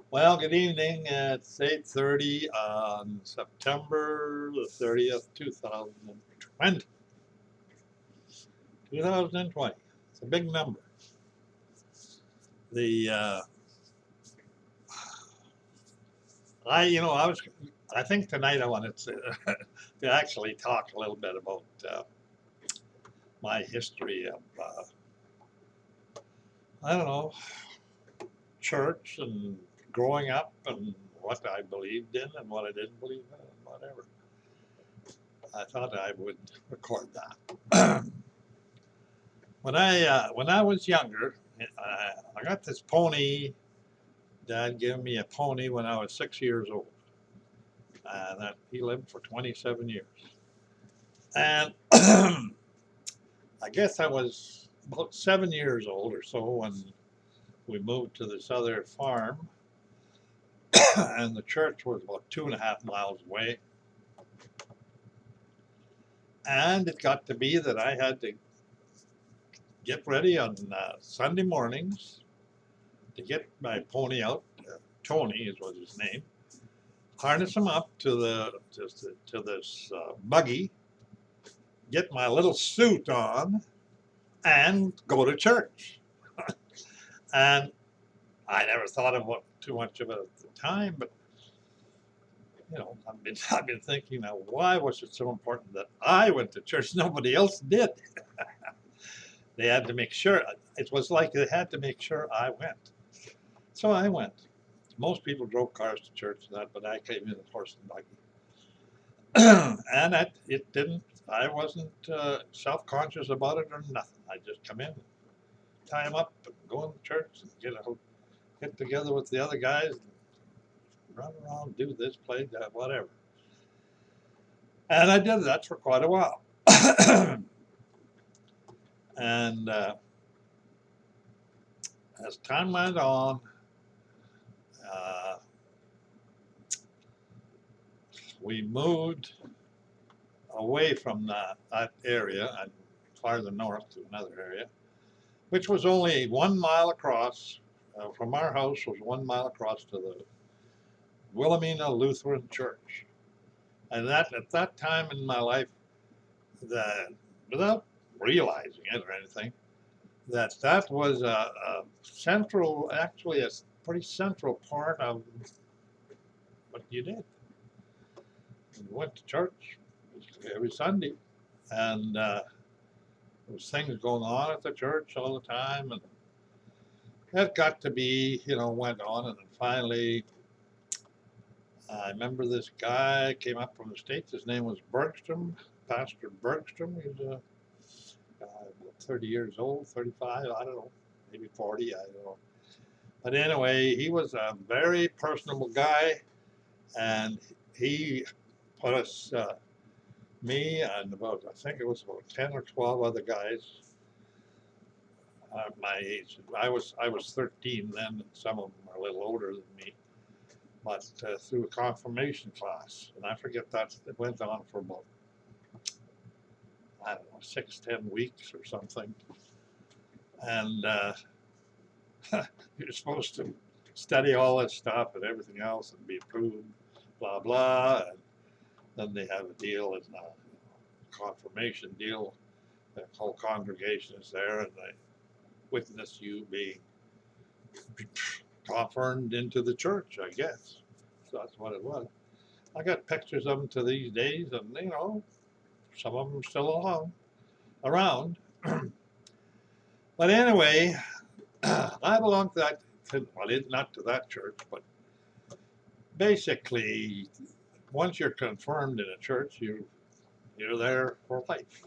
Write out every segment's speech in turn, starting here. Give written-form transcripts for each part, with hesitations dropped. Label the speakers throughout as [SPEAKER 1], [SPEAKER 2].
[SPEAKER 1] Well, good evening. It's 8:30 on September the 30th, 2020. 2020. It's a big number. The I think tonight I wanted to actually talk a little bit about my history of I don't know, church and growing up and what I believed in and what I didn't believe in and whatever. I thought I would record that. When I was younger, I got this pony. Dad gave me a pony when I was 6 years old. That he lived for 27 years, and I guess I was about 7 years old or so when we moved to this other farm, and the church was about 2.5 miles away. And it got to be that I had to get ready on Sunday mornings to get my pony out. Tony is was his name. Harness him up to this buggy, get my little suit on, and go to church. And I never thought of what too much of it at the time, but I've been thinking now, why was it so important that I went to church? Nobody else did. They had to make sure. It was like they had to make sure I went. So I went. Most people drove cars to church and that, but I came in a horse and buggy. And it didn't, I wasn't self-conscious about it or nothing. I just come in, tie them up, and go in the church and get together with the other guys, and run around, do this, play that, whatever. And I did that for quite a while. And as time went on, we moved away from that area and farther north to another area, which was only 1 mile across. From our house was 1 mile across to the Wilhelmina Lutheran Church. And that at that time in my life, that without realizing it or anything, that was a central, actually a pretty central part of what you did. You went to church every Sunday, and there was things going on at the church all the time, and that got to be, went on, and then finally, I remember this guy came up from the States. His name was Bergstrom, Pastor Bergstrom. He was a guy about 30 years old, 35, I don't know, maybe 40, I don't know. But anyway, he was a very personable guy, and he put us, me and I think it was about 10 or 12 other guys my age. I was 13 then, and some of them are a little older than me. But through a confirmation class, and I forget it went on for about, I don't know, 6, 10 weeks or something. And you're supposed to study all this stuff and everything else and be approved, blah blah. And then they have a deal, and confirmation deal. The whole congregation is there, and they witness you being confirmed into the church, I guess. So that's what it was. I got pictures of them to these days, and some of them still around. But anyway, I belong to that. Well, not to that church, but basically, once you're confirmed in a church, you're there for life.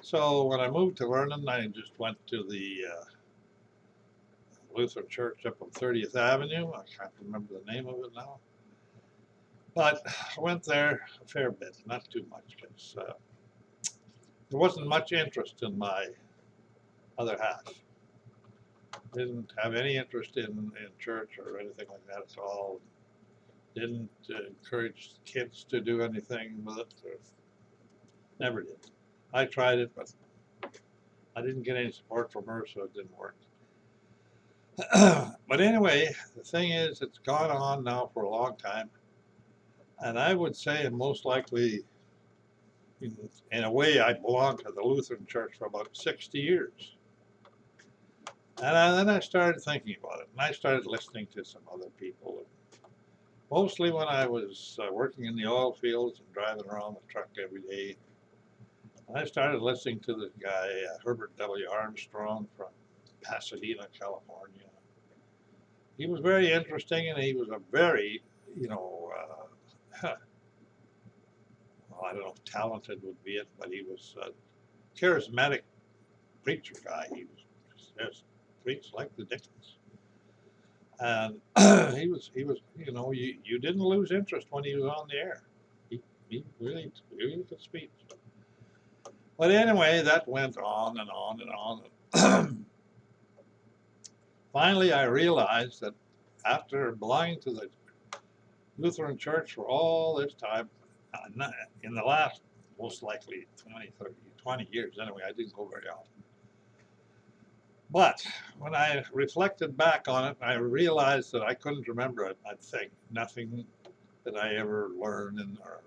[SPEAKER 1] So when I moved to Vernon, I just went to the Lutheran Church up on 30th Avenue. I can't remember the name of it now. But I went there a fair bit, not too much, because there wasn't much interest in my other half. Didn't have any interest in church or anything like that at all. Didn't encourage kids to do anything with it. Never did. I tried it, but I didn't get any support from her, so it didn't work. But anyway, the thing is, it's gone on now for a long time, and I would say most likely, in a way, I belonged to the Lutheran Church for about 60 years. And then I started thinking about it, and I started listening to some other people. Mostly when I was working in the oil fields and driving around the truck every day, I started listening to this guy, Herbert W. Armstrong from Pasadena, California. He was very interesting, and he was a very, you know, well, I don't know if talented would be it, but he was a charismatic preacher guy. He was just preached like the Dickens. And he was, you know, you didn't lose interest when he was on the air. He really could speak. But anyway, that went on and on and on. Finally, I realized that after belonging to the Lutheran Church for all this time, in the last, most likely 20, 30, 20 years anyway, I didn't go very often. But when I reflected back on it, I realized that I couldn't remember a thing, nothing that I ever learned, or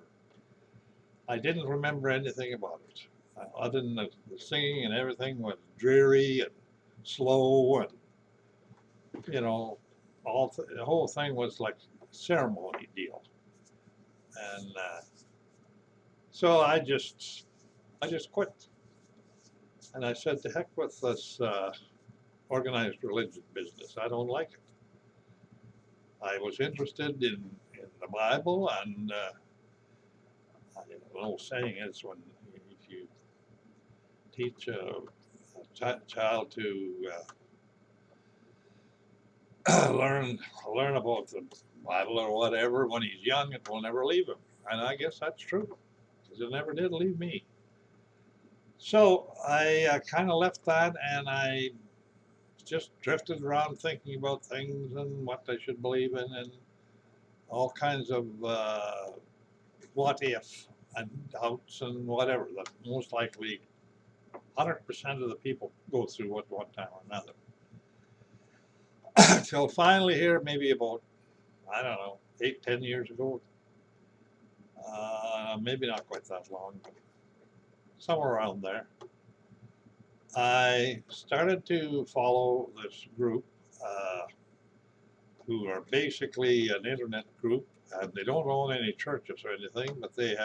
[SPEAKER 1] I didn't remember anything about it. Other than the singing and everything was dreary and slow, and you know, the whole thing was like a ceremony deal. And so I just quit, and I said, to heck with this organized religion business. I don't like it. I was interested in the Bible, and an old saying is, when if you teach a child to learn about the Bible or whatever when he's young, it will never leave him. And I guess that's true, because it never did leave me. So I kind of left that, and I just drifted around thinking about things and what I should believe in, and all kinds of what if and doubts and whatever that most likely 100% of the people go through at one time or another. Till finally here, maybe about, I don't know, 8, 10 years ago, maybe not quite that long, but somewhere around there, I started to follow this group who are basically an internet group, and they don't own any churches or anything, but they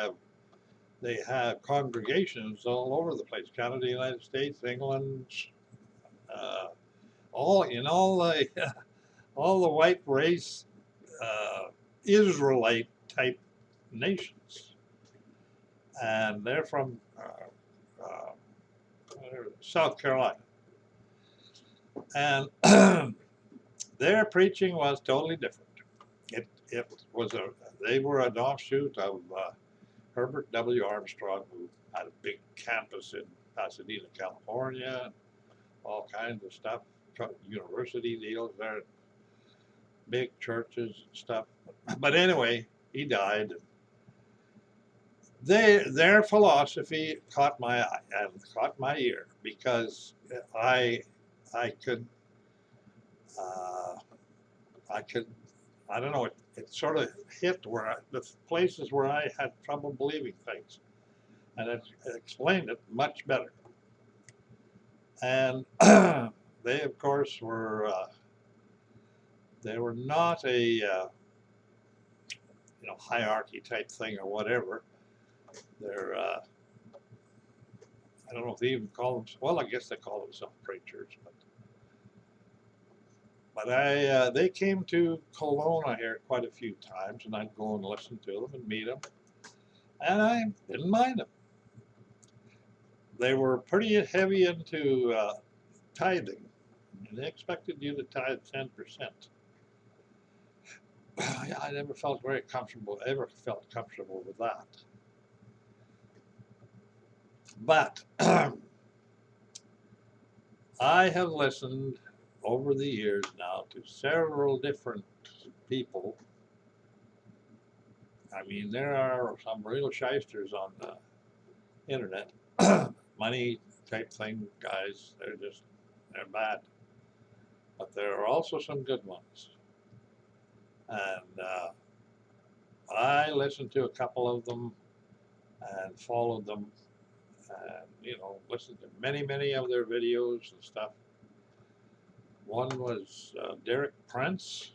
[SPEAKER 1] have congregations all over the place: Canada, United States, England, all in all the all the white race Israelite type nations, and they're from South Carolina, and their preaching was totally different. It was they were an offshoot of Herbert W. Armstrong, who had a big campus in Pasadena, California, all kinds of stuff, university deals there, big churches and stuff. But anyway, he died. Their philosophy caught my eye and caught my ear, because I could uh, I could I don't know, it sort of hit where the places where I had trouble believing things, and it explained it much better. And they, of course, they were not a hierarchy type thing or whatever. They're I don't know if they even call them. Well, I guess they call themselves preachers, but they came to Kelowna here quite a few times, and I'd go and listen to them and meet them, and I didn't mind them. They were pretty heavy into tithing, and they expected you to tithe 10%. I never felt very comfortable, ever felt comfortable with that. But I have listened over the years now to several different people. I mean, there are some real shysters on the internet. Money type thing guys, they're bad. But there are also some good ones. And I listened to a couple of them and followed them and, listened to many of their videos and stuff. One was Derek Prince.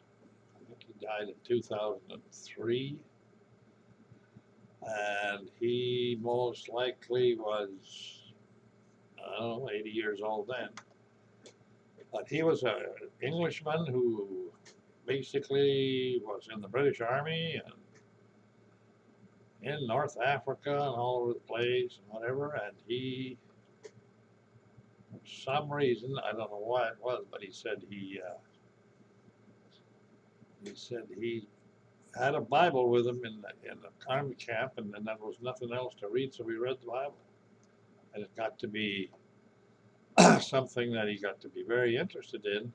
[SPEAKER 1] I think he died in 2003. And he most likely was, I don't know, 80 years old then. But he was an Englishman who basically was in the British Army and in North Africa and all over the place and whatever. And he, for some reason, I don't know why it was, but he said he had a Bible with him in the army camp, and then there was nothing else to read, so he read the Bible. And it got to be something that he got to be very interested in.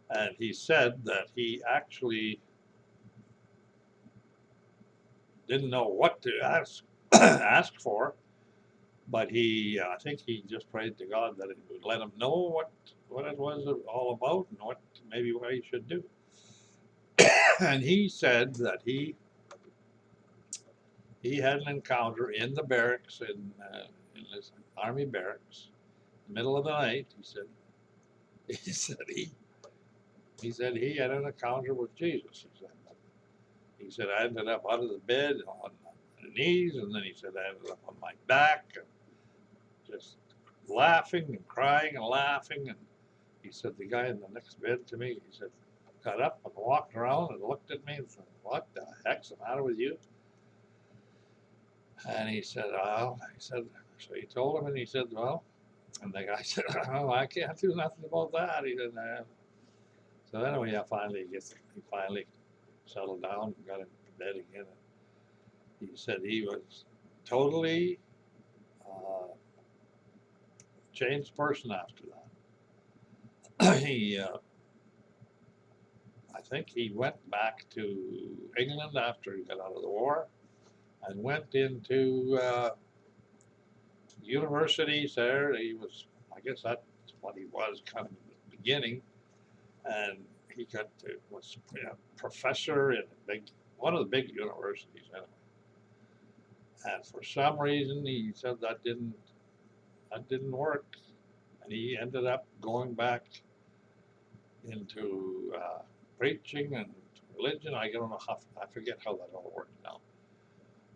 [SPEAKER 1] And he said that he actually didn't know what to ask for, but I think he just prayed to God that it would let him know what it was all about and what he should do. And he said that he had an encounter in the barracks in this army barracks, middle of the night. He said he had an encounter with Jesus. He said I ended up out of the bed on my knees, and then he said I ended up on my back, and just laughing and crying and laughing. And he said the guy in the next bed to me, he said, got up and walked around and looked at me and said, "What the heck's the matter with you?" And he said, so he told him, and he said, well, and the guy said, "Oh, I can't do nothing about that." He said, so anyway, he finally settled down and got into bed again. He said he was totally changed person after that. I think he went back to England after he got out of the war and went into universities there. I guess that's what he was kind of in the beginning. And he was a professor in one of the big universities anyway. And for some reason, he said that didn't work, and he ended up going back into preaching and religion. I don't know I forget how that all worked now.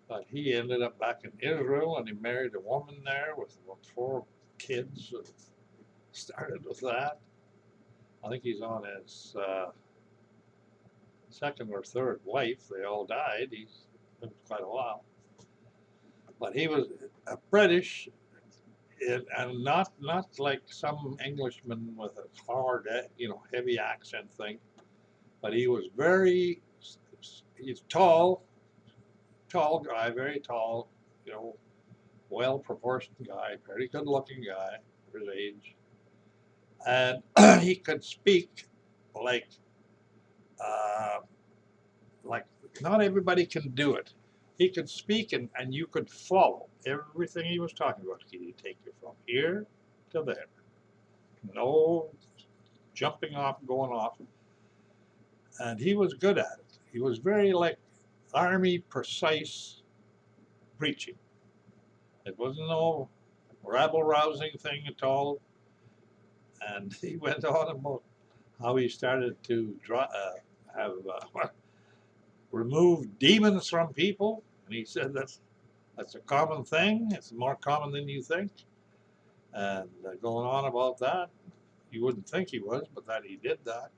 [SPEAKER 1] But he ended up back in Israel, and he married a woman there with about 4 kids. Started with that. I think he's on his second or third wife. They all died. He's lived quite a while. But he was a British, and not like some Englishman with a hard, heavy accent thing. But he was he's tall guy, very tall, well-proportioned guy, very good-looking guy for his age. And he could speak like not everybody can do it. He could speak and you could follow everything he was talking about. He could take you from here to there. No jumping off, going off. And he was good at it. He was very army precise preaching. It wasn't no rabble-rousing thing at all. And he went on about how he started to remove demons from people. And he said that's a common thing. It's more common than you think. And going on about that, you wouldn't think he was, but that he did that.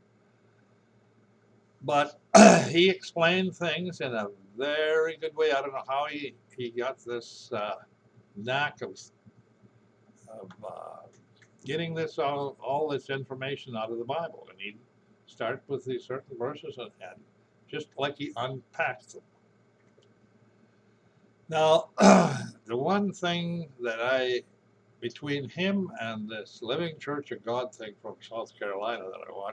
[SPEAKER 1] But he explained things in a very good way. I don't know how he got this knack of getting all this information out of the Bible. And he'd start with these certain verses and just like he unpacked them. Now, the one thing that between him and this Living Church of God thing from South Carolina that I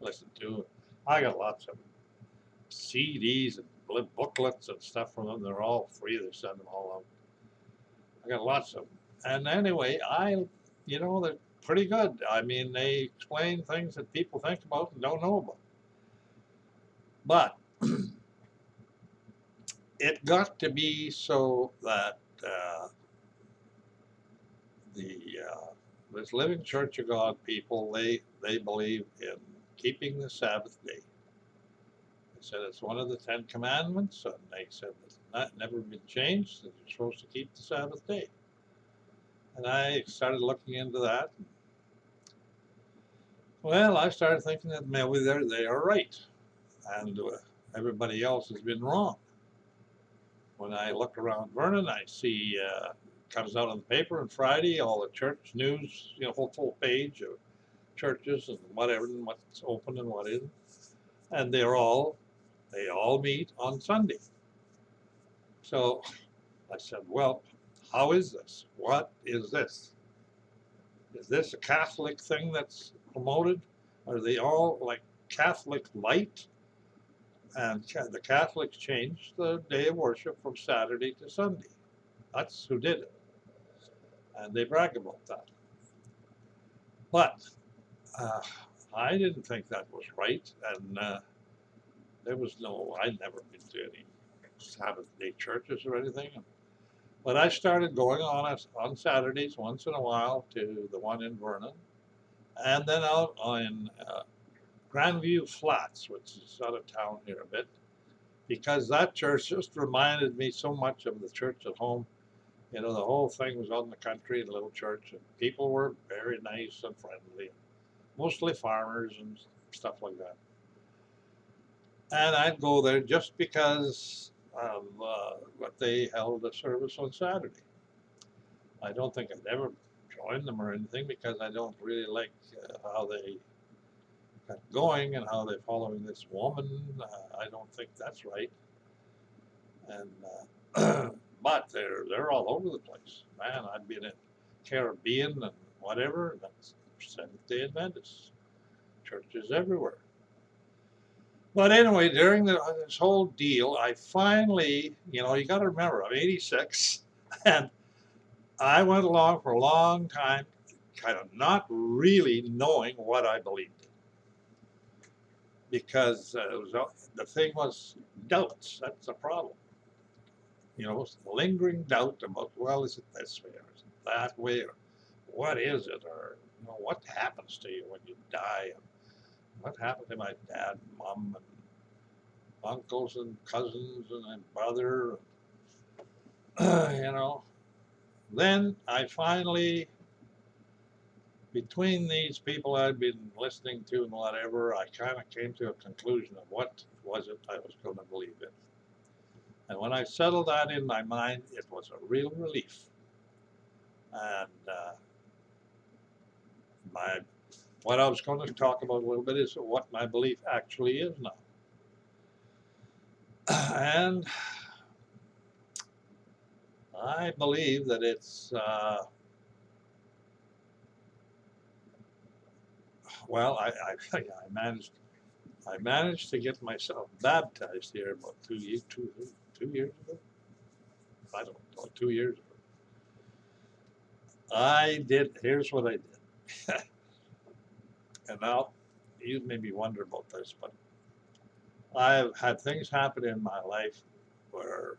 [SPEAKER 1] listened to, I got lots of CDs and booklets and stuff from them. They're all free. They send them all out. I got lots of them. And anyway, they're pretty good. I mean, they explain things that people think about and don't know about. But it got to be so that the this Living Church of God people, they believe in keeping the Sabbath day. They said it's one of the 10 Commandments, and they said it's never been changed, that you're supposed to keep the Sabbath day. And I started looking into that. Well, I started thinking that maybe they are right, and everybody else has been wrong. When I look around Vernon, I see comes out on the paper on Friday, all the church news, whole full page of churches and whatever, and what's open and what isn't, and they all meet on Sunday. So I said, well, how is this? What is this? Is this a Catholic thing that's promoted? Are they all like Catholic light? And the Catholics changed the day of worship from Saturday to Sunday. That's who did it. And they brag about that. But uh, I didn't think that was right. And I'd never been to any Sabbath day churches or anything. But I started going on Saturdays once in a while to the one in Vernon, and then out in Grandview Flats, which is out of town here a bit, because that church just reminded me so much of the church at home. The whole thing was out in the country, a little church, and people were very nice and friendly, mostly farmers and stuff like that. And I'd go there just because of what they held a service on Saturday. I don't think I'd ever join them or anything because I don't really like how they got going and how they're following this woman. I don't think that's right. And but they're all over the place. Man, I've been in Caribbean and whatever. That's Seventh Day Adventists churches everywhere. But anyway, during this whole deal, I finally, you got to remember, I'm 86, and I went along for a long time, kind of not really knowing what I believed in, because the thing was doubts. That's the problem. Lingering doubt about, well, is it this way or is it that way, or what is it, or what happens to you when you die, and what happened to my dad and mom and uncles and cousins and my brother, you know. Then I finally, between these people I'd been listening to and whatever, I kind of came to a conclusion of what was it I was going to believe in. And when I settled that in my mind, it was a real relief. And what I was going to talk about a little bit is what my belief actually is now. And I believe that it's, well, I managed to get myself baptized here about 2 years ago. I don't know, 2 years ago. Here's what I did. And now, you maybe wonder about this, but I've had things happen in my life where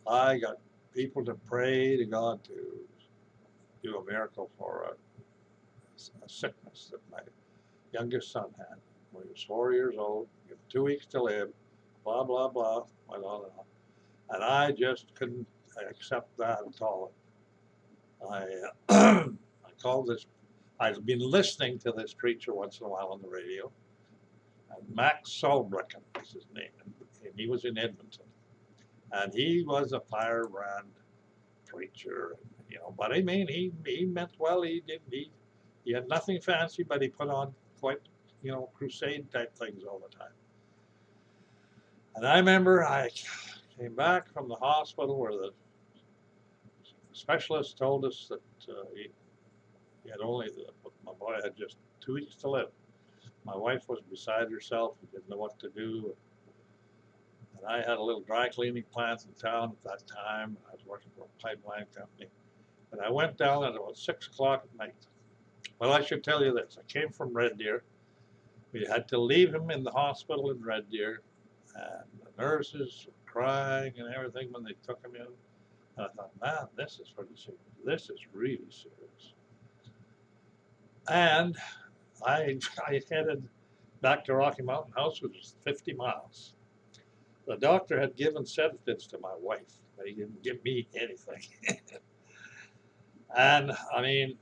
[SPEAKER 1] I got people to pray to God to do a miracle for a sickness that my youngest son had when he was 4 years old, 2 weeks to live, blah, blah, blah, went on and on. And I just couldn't accept that at all. I called this, I've been listening to this preacher once in a while on the radio, and Max Solbrecken is his name, and he was in Edmonton. And he was a firebrand preacher, but I mean, he meant well. He had nothing fancy, but he put on quite, crusade type things all the time. And I remember I came back from the hospital where the specialist told us that he had my boy had just 2 weeks to live. My wife was beside herself. She didn't know what to do. And I had a little dry cleaning plant in town at that time. I was working for a pipeline company. And I went down at about 6 o'clock at night. Well, I should tell you this. I came from Red Deer. We had to leave him in the hospital in Red Deer. And the nurses were crying and everything when they took him in. And I thought, man, this is pretty serious. This is really serious. And I headed back to Rocky Mountain House, which was 50 miles. The doctor had given sedatives to my wife, but he didn't give me anything. And I mean,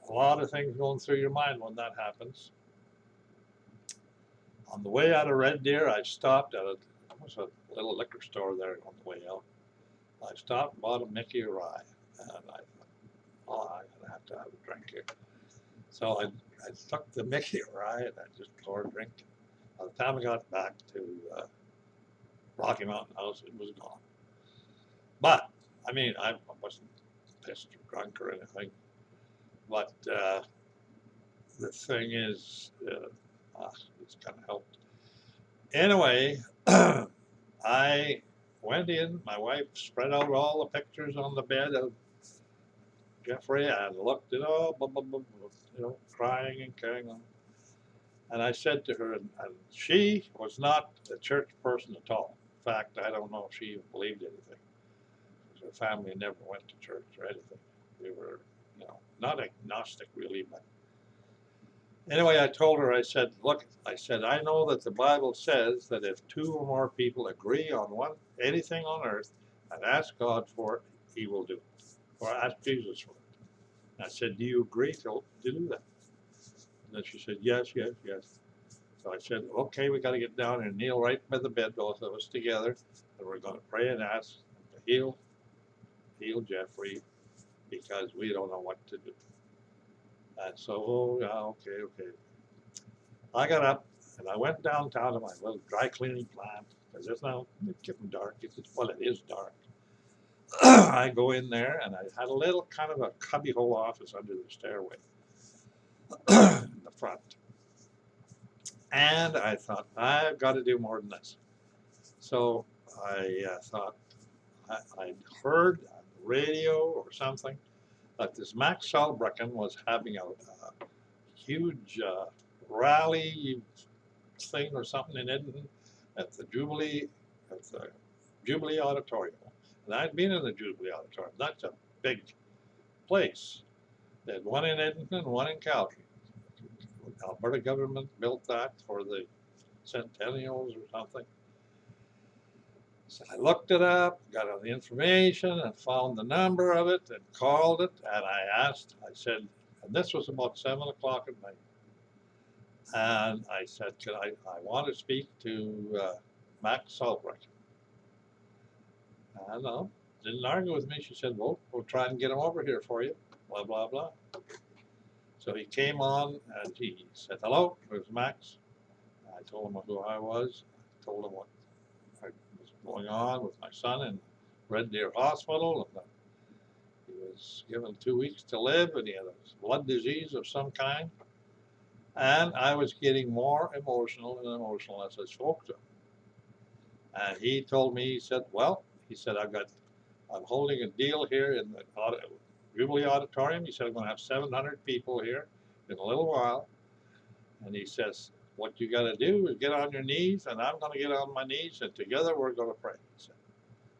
[SPEAKER 1] a lot of things going through your mind when that happens. On the way out of Red Deer, I stopped at a little liquor store there on the way out. I stopped and bought a Mickey Rye, and I thought, oh, I'm gonna have to have a drink here. So I took the Mickey Rye and I just poured a drink. By the time I got back to Rocky Mountain House, it was gone. But I mean, I wasn't pissed or drunk or anything. But the thing is, it's kind of helped. Anyway, I went in. My wife spread out all the pictures on the bed of Jeffrey and looked at all, crying and carrying on. And I said to her, and she was not a church person at all. In fact, I don't know if she even believed anything. Her family never went to church or anything. We were, not agnostic really, but anyway, I told her, I said, look, I know that the Bible says that if 2 or more people agree on anything on earth and ask God for it, he will do it. Or ask Jesus for it. And I said, do you agree to do that? And then she said, yes, yes, yes. So I said, okay, we got to get down and kneel right by the bed, both of us together, and we're going to pray and ask to heal Jeffrey, because we don't know what to do. And so, oh, yeah, okay. I got up and I went downtown to my little dry cleaning plant, because it's getting dark. It is dark. I go in there and I had a little kind of a cubbyhole office under the stairway in the front. And I thought, I've got to do more than this. So I thought, I'd heard on the radio or something that this Max Salbrecken was having a huge rally thing or something in Edmonton at the Jubilee Auditorium. And I'd been in the Jubilee Auditorium. That's a big place. They had one in Edmonton, one in Calgary. The Alberta government built that for the centennials or something. So I looked it up, got all the information, and found the number of it, and called it, and I said, and this was about 7 o'clock at night, and I said, I want to speak to Max Salbrecht. And didn't argue with me. She said, well, we'll try and get him over here for you, blah, blah, blah. So he came on, and he said, hello, it was Max. I told him who I was. I told him what was going on with my son in Red Deer Hospital, and he was given 2 weeks to live, and he had a blood disease of some kind. And I was getting more emotional and emotional as I spoke to him. And he told me, he said, I'm holding a deal here in the Jubilee Auditorium. He said, I'm going to have 700 people here in a little while. And he says, what you got to do is get on your knees, and I'm going to get on my knees, and together we're going to pray. He said,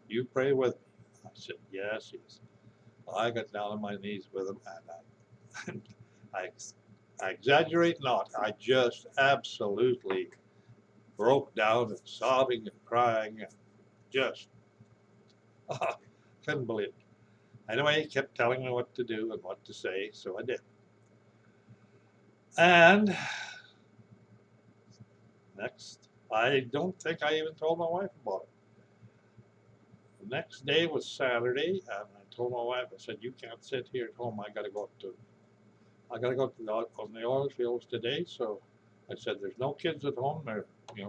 [SPEAKER 1] you pray with me. I said, yes. Well, I got down on my knees with him, and I exaggerate not. I just absolutely broke down and sobbing and crying and just couldn't believe it. Anyway, he kept telling me what to do and what to say, so I did. And next, I don't think I even told my wife about it. The next day was Saturday, and I told my wife, I said, you can't sit here at home. I got to go to the oil fields today. So I said, there's no kids at home. We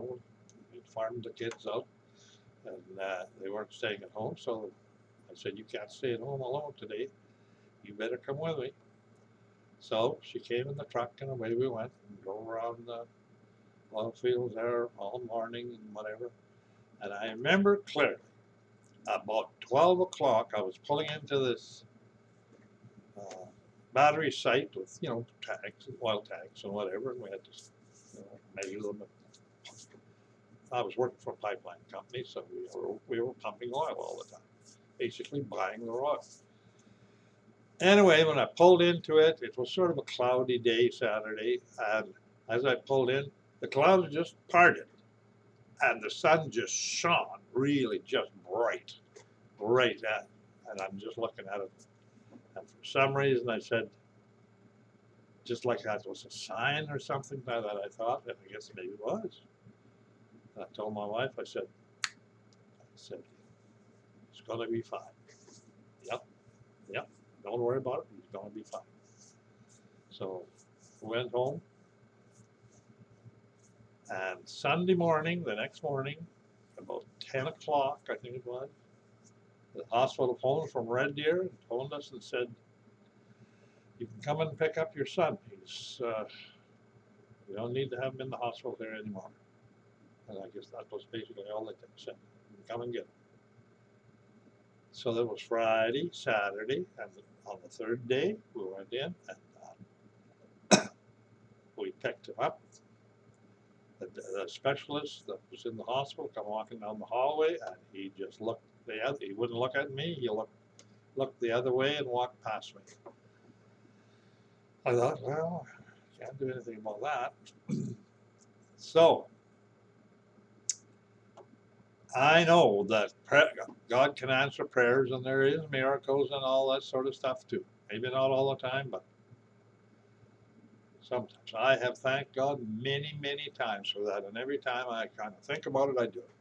[SPEAKER 1] farmed the kids out, and they weren't staying at home. So I said, you can't stay at home alone today. You better come with me. So she came in the truck, and away we went and drove around the oil fields there all morning and whatever. And I remember clearly, about 12 o'clock, I was pulling into this battery site with, tanks, oil tanks and whatever, and we had to, measure them. I was working for a pipeline company, so we were pumping oil all the time, basically buying the oil. Anyway, when I pulled into it, it was sort of a cloudy day Saturday, and as I pulled in, the clouds just parted, and the sun just shone, really just bright, and I'm just looking at it, and for some reason I said, just like that was a sign or something that I thought, and I guess maybe it was. And I told my wife, I said, it's gonna be fine. Yep, don't worry about it, he's gonna be fine. So went home, and Sunday morning, the next morning, about 10 o'clock, I think it was, the hospital phoned from Red Deer and phoned us and said, you can come and pick up your son. We don't need to have him in the hospital there anymore. And I guess that was basically all they said. You can come and get him. So that was Friday, Saturday, and on the third day, we went in and we picked him up. The specialist that was in the hospital come walking down the hallway, and he just looked he wouldn't look at me. He looked the other way and walked past me. I thought, well, can't do anything about that. So I know that God can answer prayers, and there is miracles and all that sort of stuff too. Maybe not all the time, but sometimes. I have thanked God many, many times for that, and every time I kind of think about it, I do it.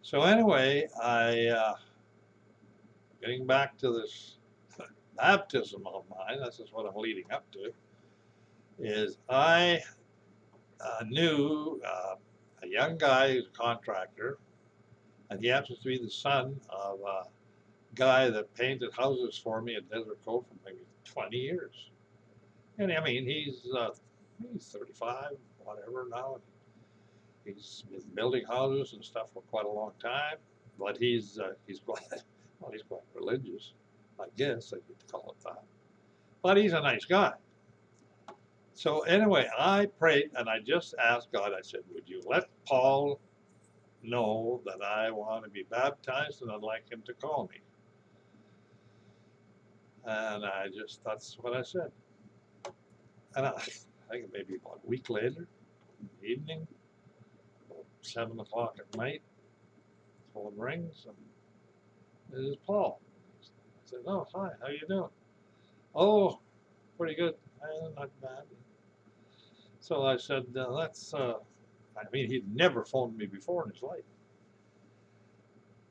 [SPEAKER 1] So anyway, getting back to this baptism of mine, this is what I'm leading up to, is I knew a young guy who's a contractor, and he happens to be the son of a guy that painted houses for me at Desert Cove for maybe 20 years. And I mean, he's 35, whatever now. He's been building houses and stuff for quite a long time, but he's quite religious, I guess I could call it that. But he's a nice guy. So anyway, I prayed and I just asked God. I said, "Would you let Paul know that I want to be baptized and I'd like him to call me?" And that's what I said. And I think maybe about a week later, in the evening, about 7 o'clock at night, the phone rings and this is Paul. I said, "Oh, hi, how you doing?" "Oh, pretty good. Not bad." So I said, he'd never phoned me before in his life.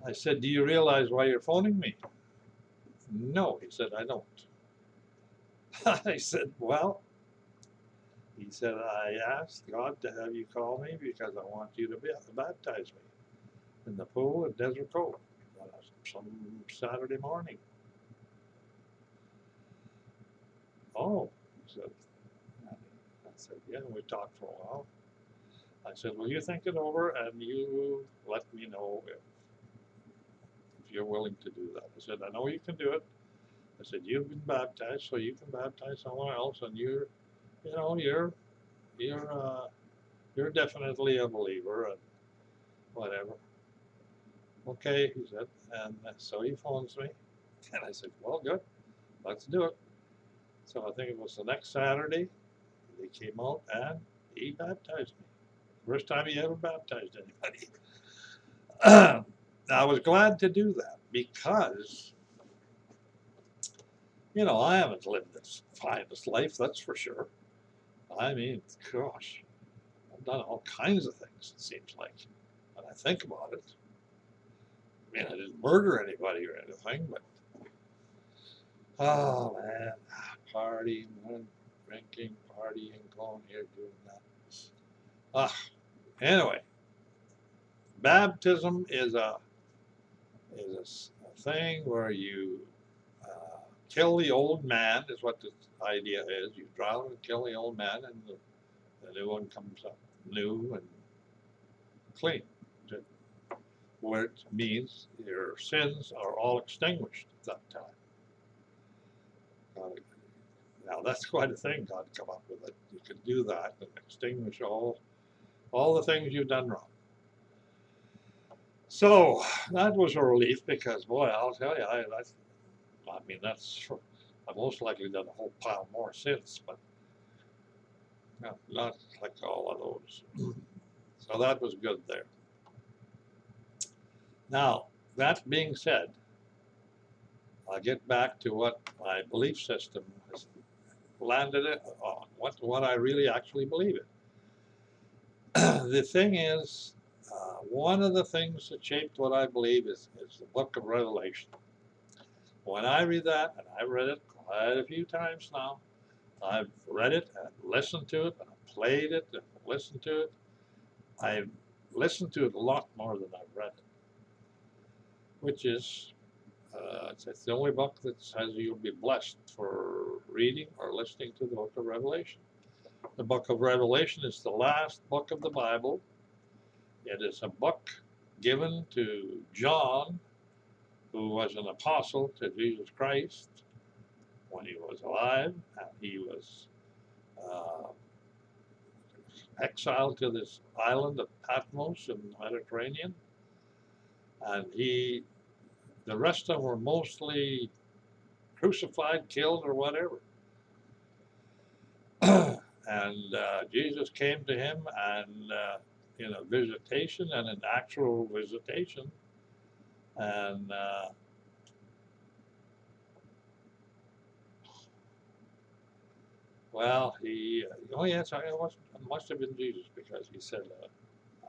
[SPEAKER 1] I said, "Do you realize why you're phoning me?" "No," he said, "I don't." I said, "Well," he said, "I asked God to have you call me because I want you to baptize me in the pool at Desert Cove some Saturday morning." "Oh," he said. I said, "Yeah," and we talked for a while. I said, "Well, you think it over and you let me know if you're willing to do that." I said, "I know you can do it." I said, "You've been baptized, so you can baptize someone else, and you're definitely a believer and whatever." "Okay," he said, and so he phones me, and I said, "Well, good, let's do it." So I think it was the next Saturday, they came out and he baptized me. First time he ever baptized anybody. I was glad to do that because, I haven't lived this finest life, that's for sure. I mean, gosh, I've done all kinds of things, it seems like, when I think about it. I mean, I didn't murder anybody or anything, but, oh man, partying, drinking, partying, going here, doing that. Anyway, baptism is a thing where you kill the old man, is what the idea is. You drown and kill the old man, and the new one comes up new and clean. which means your sins are all extinguished at that time. Now that's quite a thing God come up with it. You can do that and extinguish all the things you've done wrong. So that was a relief because boy, I'll tell you, I've most likely done a whole pile more since, but not like all of those. So that was good there. Now, that being said, I'll get back to what my belief system has landed it on, what I really actually believe in. The thing is, one of the things that shaped what I believe is the book of Revelation. When I read that, and I've read it quite a few times now, I've read it and listened to it, and I've played it and listened to it. I've listened to it a lot more than I've read it, which is, it's the only book that says you'll be blessed for reading or listening to the book of Revelation. The book of Revelation is the last book of the Bible. It is a book given to John, who was an apostle to Jesus Christ when he was alive, and he was exiled to this island of Patmos in the Mediterranean, and the rest of them were mostly crucified, killed, or whatever. And Jesus came to him and in a visitation, and an actual visitation, and well, oh yes, it must have been Jesus, because he said,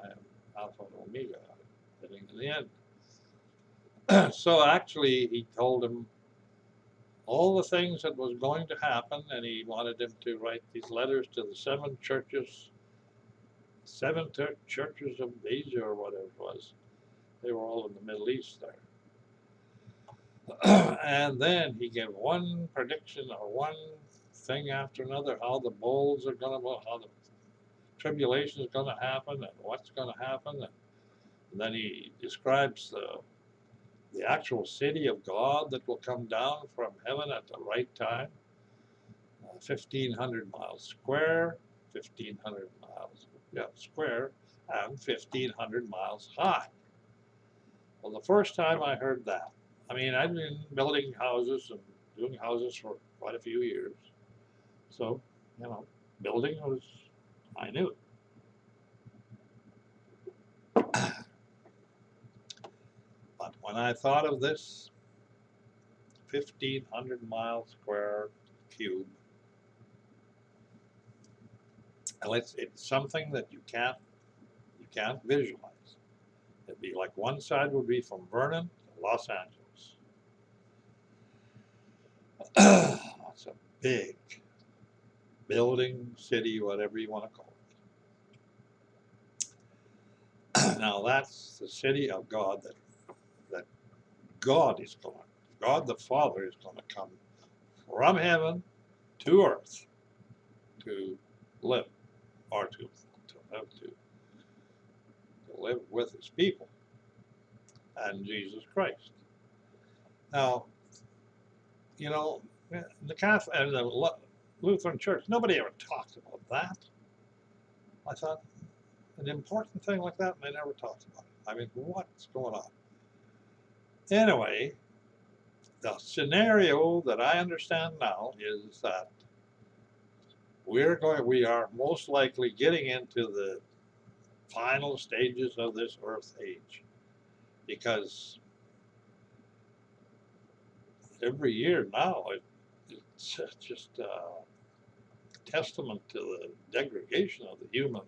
[SPEAKER 1] I am Alpha and Omega, beginning and the end. So actually, he told him all the things that was going to happen, and he wanted him to write these letters to the seven churches of Asia, or whatever it was. They were all in the Middle East there. And then he gave one prediction or one thing after another, how the bowls are going to, how the tribulation is going to happen, and what's going to happen. And then he describes the actual city of God that will come down from heaven at the right time, 1,500 miles square, 1,500 miles square, and 1,500 miles high. Well, the first time I heard that, I mean, I've been building houses and doing houses for quite a few years. So, building I knew it. But when I thought of this 1,500 mile square cube, it's something that you can't visualize. It'd be like one side would be from Vernon to Los Angeles. It's a big building, city, whatever you want to call it. Now that's the city of God that God the Father is going to come from heaven to earth to live, or to live with his people, and Jesus Christ. Now, the Catholic and the Lutheran Church, nobody ever talked about that. I thought, an important thing like that, and they never talked about it. I mean, what's going on? Anyway, the scenario that I understand now is that we are most likely getting into the final stages of this earth age, because every year now it's just a testament to the degradation of the human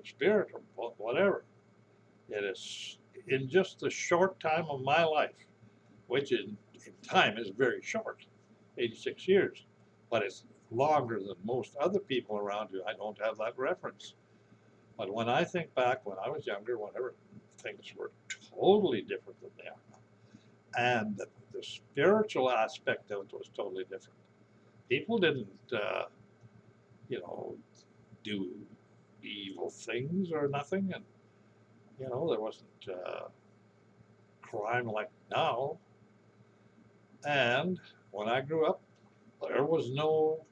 [SPEAKER 1] spirit, or whatever. It is, in just the short time of my life, which in time is very short, 86 years, but it's longer than most other people around you. I don't have that reference. But when I think back when I was younger, whenever things were totally different than they are now, and the spiritual aspect of it was totally different. People didn't, do evil things or nothing, and You know, there wasn't crime like now. And when I grew up, there was no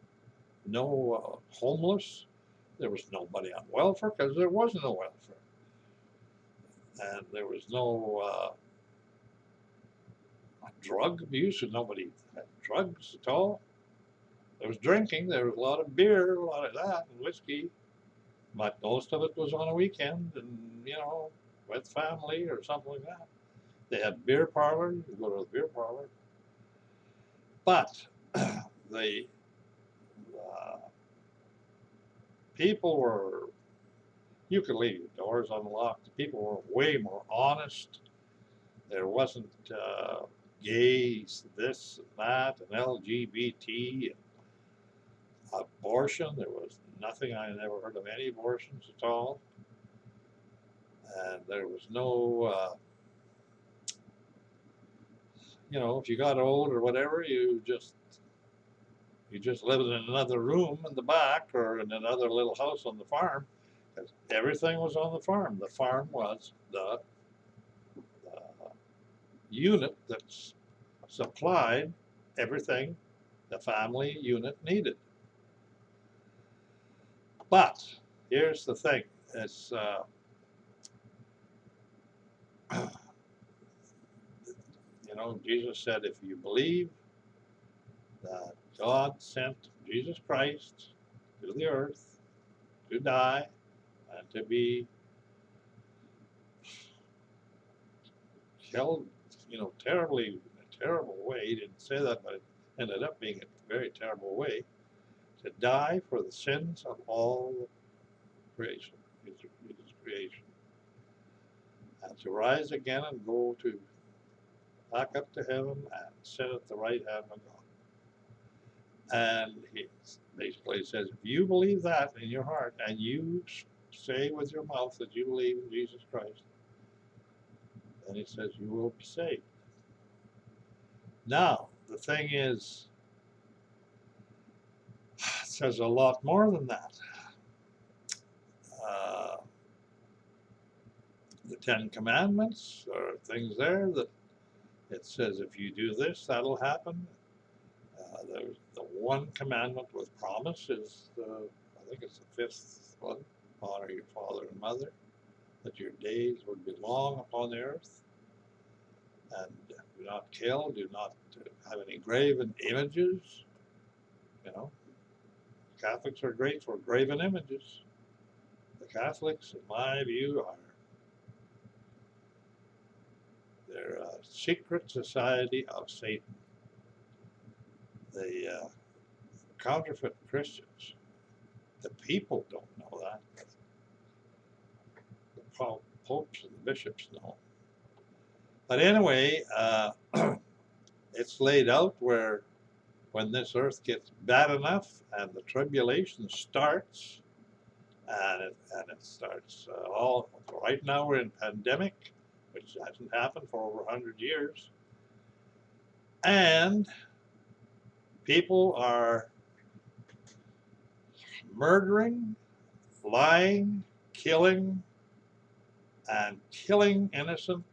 [SPEAKER 1] homeless. There was nobody on welfare because there was no welfare, and there was no drug abuse. And nobody had drugs at all. There was drinking. There was a lot of beer, a lot of that, and whiskey. But most of it was on a weekend, and with family or something like that. They had beer parlor. You could go to the beer parlor, but the uh, people were. You could leave your doors unlocked. People were way more honest. There wasn't gays, this and that, and LGBT, and abortion. There was nothing. I never heard of any abortions at all. And there was no, if you got old or whatever, you just lived in another room in the back or in another little house on the farm, because everything was on the farm. The farm was the unit that supplied everything the family unit needed. But here's the thing: it's Jesus said, if you believe that God sent Jesus Christ to the earth to die and to be killed, terribly, in a terrible way. He didn't say that, but it ended up being a very terrible way, to die for the sins of all creation, his creation, and to rise again and go to back up to heaven and sit at the right hand of God. And he basically says, if you believe that in your heart and you say with your mouth that you believe in Jesus Christ, then he says you will be saved. Now, the thing is, it says a lot more than that. Uh, the Ten Commandments are things there that it says if you do this, that'll happen. The one commandment with promise is I think it's the fifth one: honor your father and mother, that your days would be long upon the earth, and do not kill, do not have any graven images. You know, Catholics are great for graven images. The Catholics, in my view, they're a secret society of Satan. The counterfeit Christians, the people don't know that. The popes and the bishops know. But anyway, it's laid out where when this earth gets bad enough and the tribulation starts, and it starts all right now we're in pandemic, which hasn't happened for over 100 years, and people are murdering, lying, killing, and killing innocent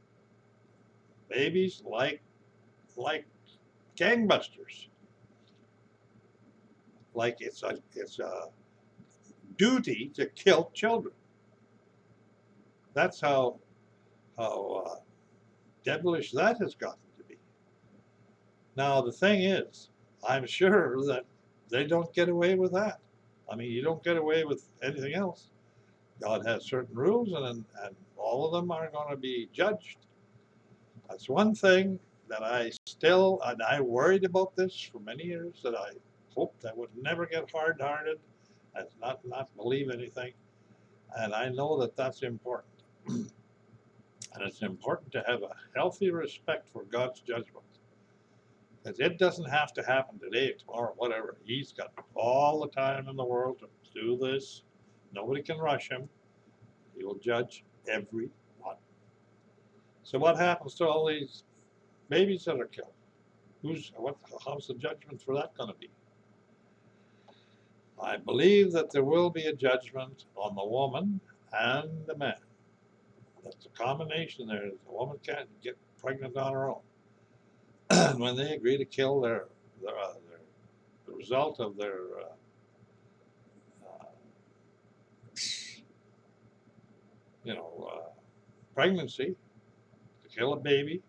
[SPEAKER 1] babies like gangbusters. Like it's a duty to kill children. That's how devilish that has gotten to be. Now the thing is, I'm sure that they don't get away with that. I mean, you don't get away with anything else. God has certain rules, and all of them are going to be judged. That's one thing that I worried about this for many years, that I hoped I would never get hard-hearted and not believe anything. And I know that that's important. And it's important to have a healthy respect for God's judgment. Because it doesn't have to happen today, tomorrow, whatever. He's got all the time in the world to do this. Nobody can rush him. He will judge everyone. So what happens to all these babies that are killed? How's the judgment for that going to be? I believe that there will be a judgment on the woman and the man. That's a combination there. A woman can't get pregnant on her own. And when they agree to kill the result of their uh, pregnancy, to kill a baby,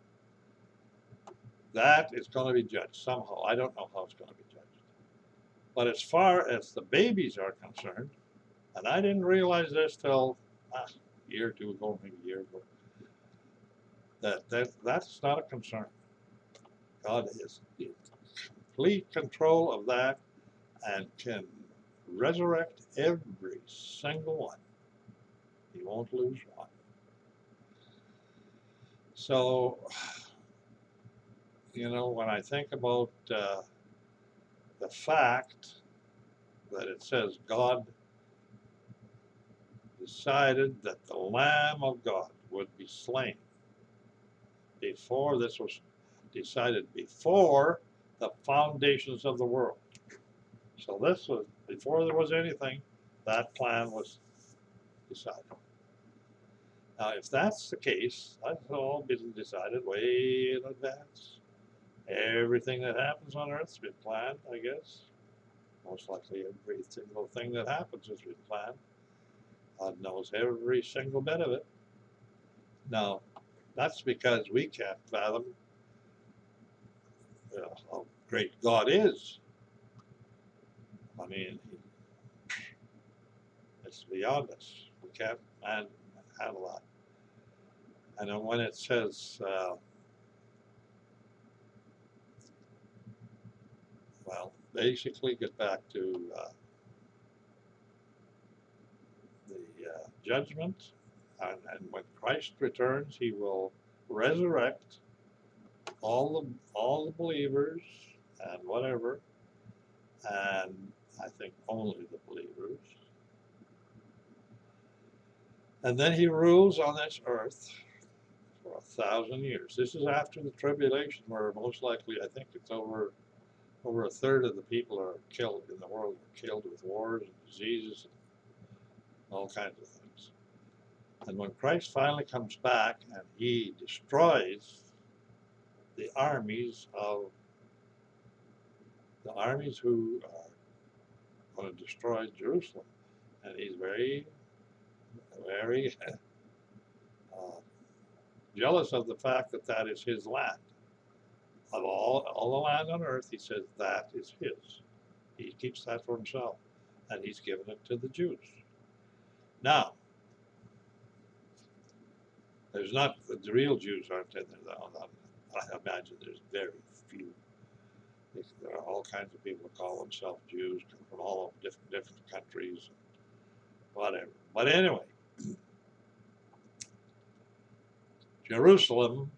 [SPEAKER 1] that is going to be judged somehow. I don't know how it's going to be judged. But as far as the babies are concerned, and I didn't realize this till a year or two ago, maybe a year ago, that's not a concern. God is in complete control of that and can resurrect every single one. He won't lose one. So, when I think about the fact that it says God decided that the Lamb of God would be slain before this was decided, before the foundations of the world. So this was, before there was anything, that plan was decided. Now, if that's the case, that's all been decided way in advance. Everything that happens on Earth's been planned, I guess. Most likely every single thing that happens has been planned. God knows every single bit of it. Now, that's because we can't fathom how great God is. I mean, it's beyond us. We can't handle that. And then when it says, basically get back to the judgment, and when Christ returns, he will resurrect all the believers and whatever, and I think only the believers. And then he rules on this earth for 1,000 years. This is after the tribulation, where most likely, I think it's over a third of the people are killed in the world, are killed with wars and diseases and all kinds of things. And when Christ finally comes back and he destroys the armies who are going to destroy Jerusalem, and he's very, very jealous of the fact that that is his land. Of all the land on earth, he says that is his. He keeps that for himself, and he's given it to the Jews. Now, there's not the real Jews aren't in there. I imagine there's very few. There are all kinds of people who call themselves Jews, come from all different countries, whatever. But anyway, Jerusalem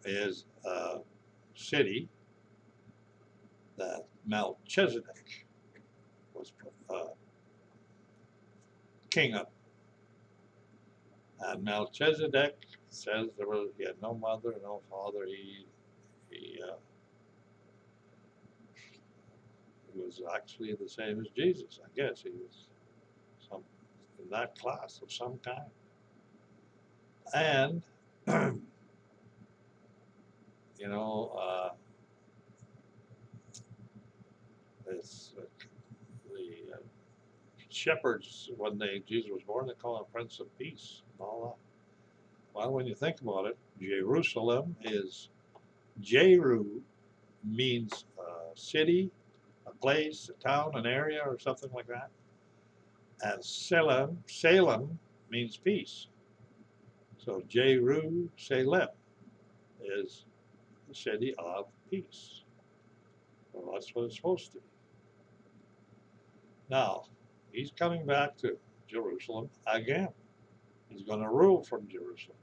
[SPEAKER 1] is a city that Melchizedek was king of. And Melchizedek says he had no mother, no father. He was actually the same as Jesus, I guess. He was in that class of some kind. And, it's the shepherds, when Jesus was born, they call him Prince of Peace and all that. Well, when you think about it, Jerusalem is, Jeru means a city, a place, a town, an area, or something like that. And Salem means peace. So Jerusalem is the city of peace. Well, that's what it's supposed to be. Now, he's coming back to Jerusalem again. He's going to rule from Jerusalem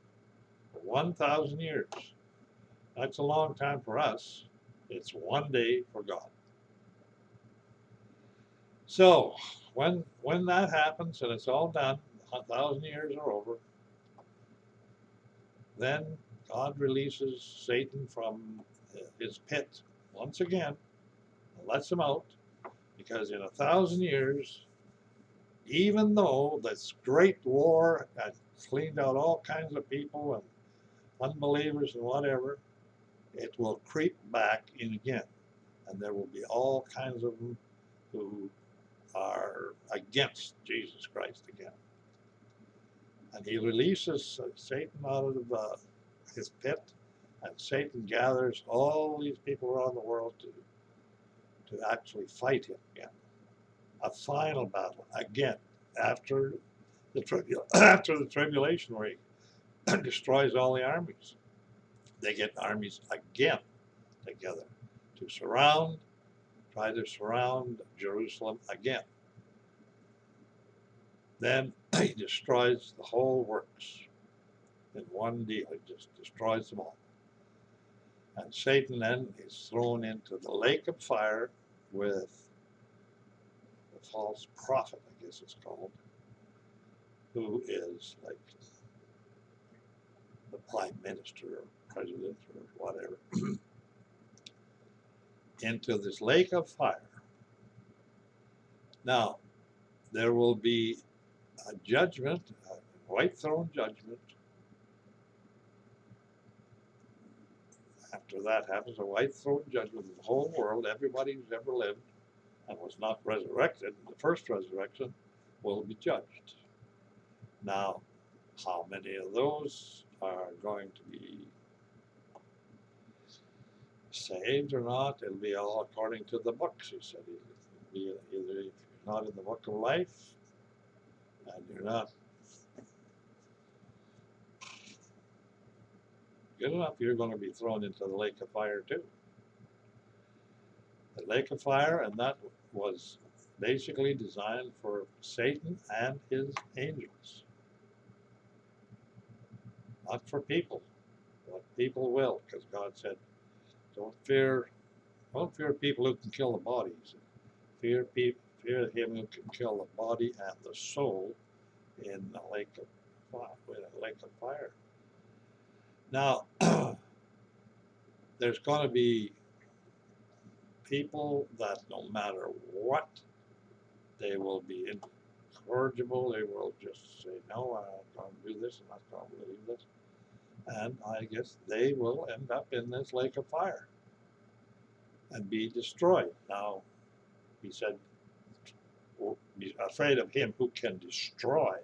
[SPEAKER 1] for 1,000 years. That's a long time for us. It's one day for God. So, when that happens and it's all done, 1,000 years are over, then God releases Satan from his pit once again and lets him out, because in 1,000 years even though this great war had cleaned out all kinds of people and unbelievers and whatever, it will creep back in again. And there will be all kinds of them who are against Jesus Christ again. And he releases Satan out of his pit, and Satan gathers all these people around the world to actually fight him again. A final battle again after after the tribulation, where he destroys all the armies. They get armies again together to try to surround Jerusalem again. Then he destroys the whole works in one deal. He just destroys them all. And Satan then is thrown into the lake of fire with the false prophet, I guess it's called, who is like the prime minister or president or whatever, into this lake of fire. Now, there will be a judgment, a white throne judgment. After that happens, a white throne judgment of the whole world, everybody who's ever lived and was not resurrected in the first resurrection will be judged. Now, how many of those are going to be saved or not? It'll be all according to the books, he said. It'll be either if you're not in the book of life and you're not good enough, you're going to be thrown into the lake of fire too. The lake of fire, and that was basically designed for Satan and his angels. Not for people, but people will, because God said, don't fear people who can kill the body. He said, fear him who can kill the body and the soul in the lake of fire. Now, there's going to be people that no matter what, they will be incorrigible. They will just say, no, I'm not going to do this, I'm not going to believe this. And I guess they will end up in this lake of fire and be destroyed. Now, he said, be afraid of him who can destroy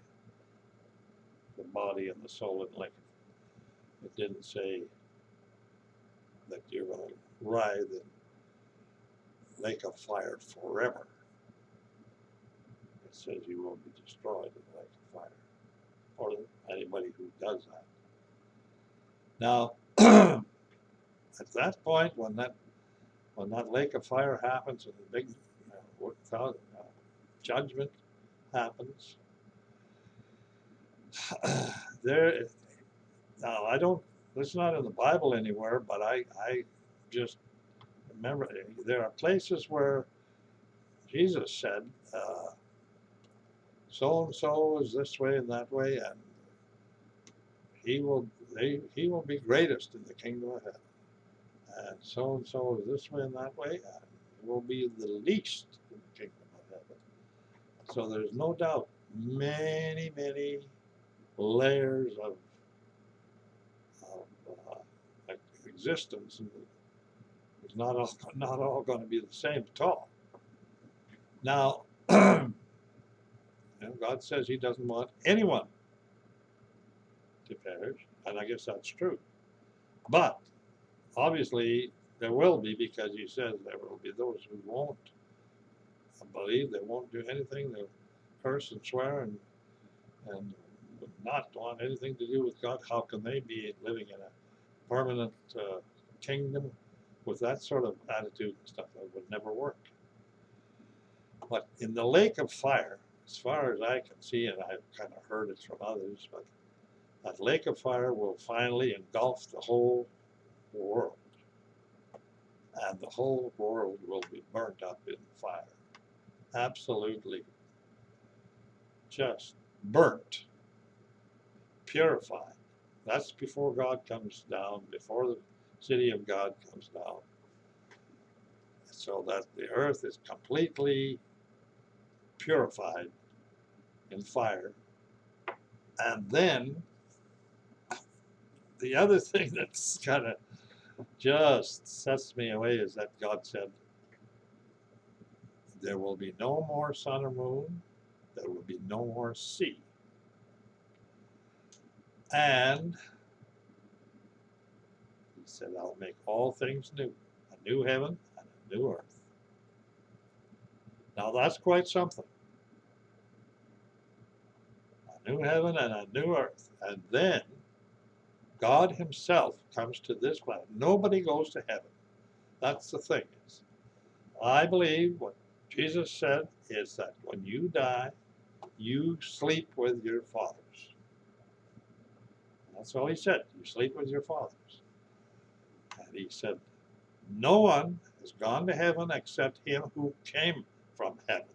[SPEAKER 1] the body and the soul in the lake. It didn't say that you're going to writhe in lake of fire forever. It says you will be destroyed in the lake of fire, or anybody who does that. Now, at that point, when that lake of fire happens and the big judgment happens, there. Now I don't. It's not in the Bible anywhere, but I just remember there are places where Jesus said, so and so is this way and that way, and he will be greatest in the kingdom of heaven. And so is this way and that way, and he will be the least in the kingdom of heaven. So there's no doubt many layers of existence. It's not all going to be the same at all. Now, God says he doesn't want anyone to perish, and I guess that's true. But obviously there will be, because he says there will be those who won't believe, they won't do anything, they'll curse and swear and not want anything to do with God. How can they be living in a permanent kingdom with that sort of attitude and stuff? That would never work. But in the lake of fire, as far as I can see, and I've kind of heard it from others, but that lake of fire will finally engulf the whole world. And the whole world will be burnt up in fire. Absolutely just burnt, purified. That's before God comes down, before the city of God comes down. So that the earth is completely purified in fire. And then the other thing that's kind of just sets me away is that God said, there will be no more sun or moon, there will be no more sea. And he said, I'll make all things new, a new heaven and a new earth. Now that's quite something. A new heaven and a new earth. And then God himself comes to this planet. Nobody goes to heaven. That's the thing. I believe what Jesus said is that when you die, you sleep with your fathers. That's all he said. You sleep with your fathers. And he said, no one has gone to heaven except him who came from heaven.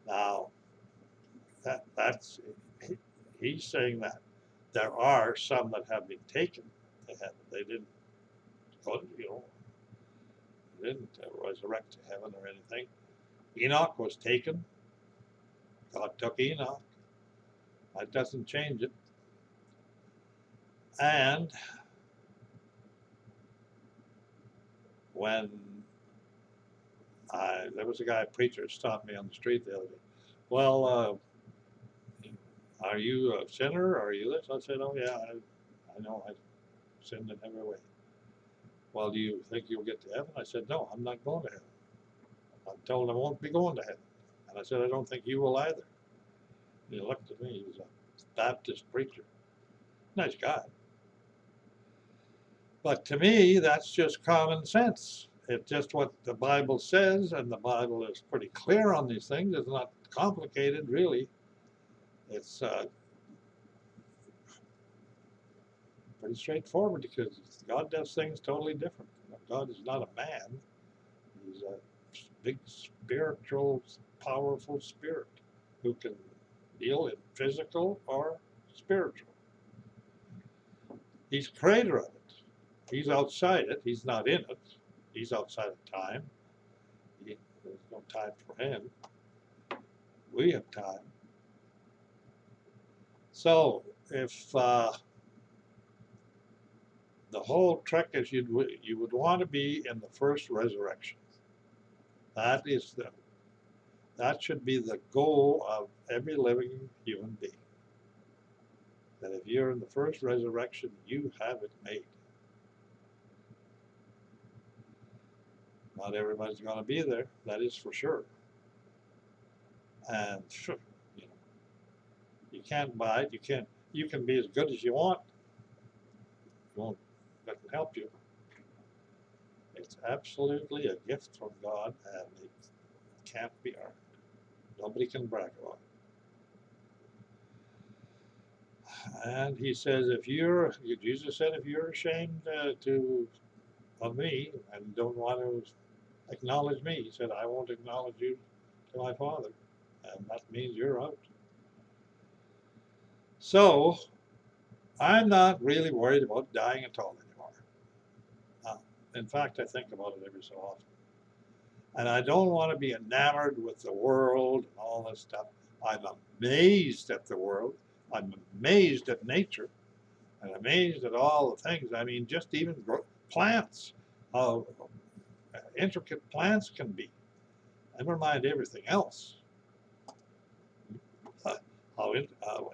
[SPEAKER 1] Now, that's he's saying that there are some that have been taken to heaven. They didn't go, they didn't resurrect to heaven or anything. Enoch was taken. God took Enoch. That doesn't change it. And when there was a guy, a preacher, stopped me on the street the other day. Well, are you a sinner? Or are you this? I said, oh yeah, I know I sinned in every way. Well, do you think you'll get to heaven? I said, no, I'm not going to heaven. I'm told I won't be going to heaven. And I said, I don't think you will either. He looked at me. He was a Baptist preacher. Nice guy. But to me, that's just common sense. It's just what the Bible says, and the Bible is pretty clear on these things. It's not complicated, really. It's pretty straightforward because God does things totally different. God is not a man. He's a big spiritual, powerful spirit who can deal in physical or spiritual. He's creator of it. He's outside it. He's not in it. He's outside of time. There's no time for him. We have time. So if the whole trick is you would want to be in the first resurrection. That should be the goal of every living human being. That if you're in the first resurrection, you have it made. Not everybody's going to be there, that is for sure. And you can't buy it. You can be as good as you want. It won't help you. It's absolutely a gift from God, and it can't be earned. Nobody can brag about it. And he says, Jesus said, if you're ashamed of me and don't want to acknowledge me, he said, I won't acknowledge you to my Father. And that means you're out. So, I'm not really worried about dying at all anymore. In fact, I think about it every so often. And I don't want to be enamored with the world and all this stuff. I'm amazed at the world. I'm amazed at nature. I'm amazed at all the things. I mean, just even plants, how intricate plants can be. Never mind everything else. How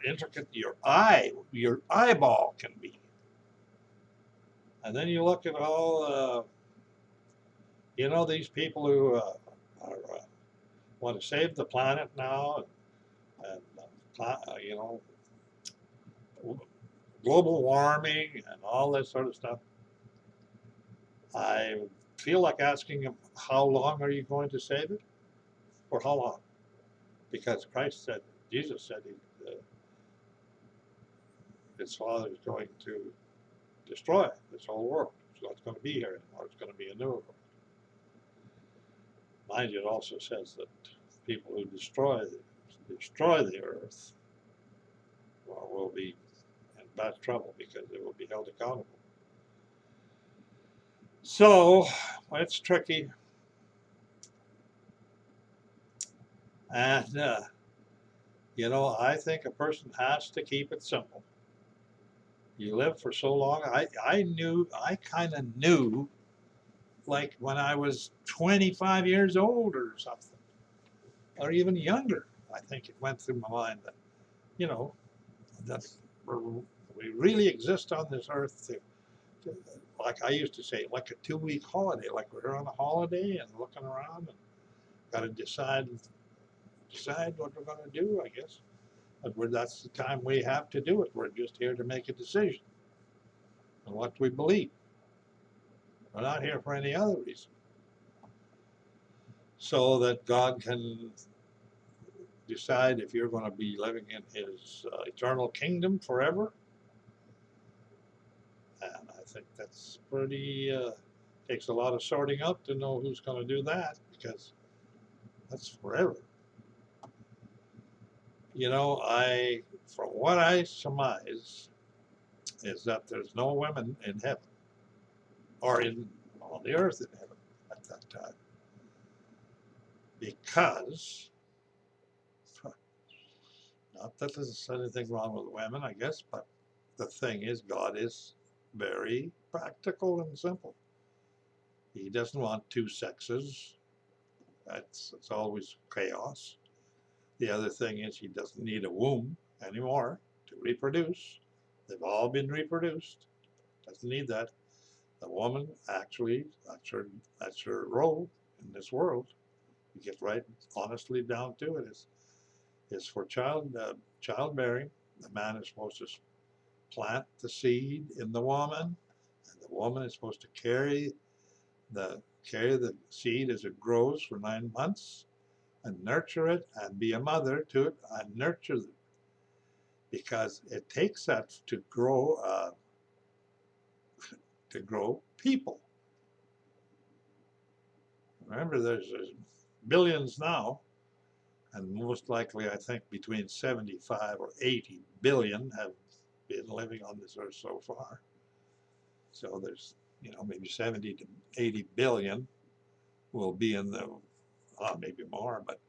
[SPEAKER 1] intricate your eyeball can be. And then you look at all, these people who want to save the planet now, and global warming and all that sort of stuff. I feel like asking him, how long are you going to save it? For how long? Because Jesus said his Father is going to destroy this whole world. It's not going to be here anymore. It's going to be a new world. Mind you, it also says that people who destroy the earth will be in bad trouble because they will be held accountable. So it's tricky, and You know, I think a person has to keep it simple. You live for so long. I kind of knew, like when I was 25 years old or something, or even younger. I think it went through my mind that, you know, that's we really exist on this earth to, like I used to say, like a 2 week holiday, like we're on a holiday and looking around and got to decide what we're going to do, I guess. But that's the time we have to do it. We're just here to make a decision on what we believe. We're not here for any other reason. So that God can decide if you're going to be living in His eternal kingdom forever. And I think that's pretty, takes a lot of sorting out to know who's going to do that, because that's forever. You know, from what I surmise, is that there's no women in heaven or on the earth in heaven at that time. Because, not that there's anything wrong with women, I guess, but the thing is, God is very practical and simple. He doesn't want two sexes. It's always chaos. The other thing is, he doesn't need a womb anymore to reproduce. They've all been reproduced. Doesn't need that. The woman actually, that's her role in this world. You get right honestly down to it, is for childbearing. The man is supposed to plant the seed in the woman, and the woman is supposed to carry the seed as it grows for 9 months and nurture it and be a mother to it and nurture it, because it takes that to grow people. Remember, there's billions now, and most likely, I think between 75 or 80 billion have been living on this earth so far. So there's, maybe 70 to 80 billion will be in the, maybe more, but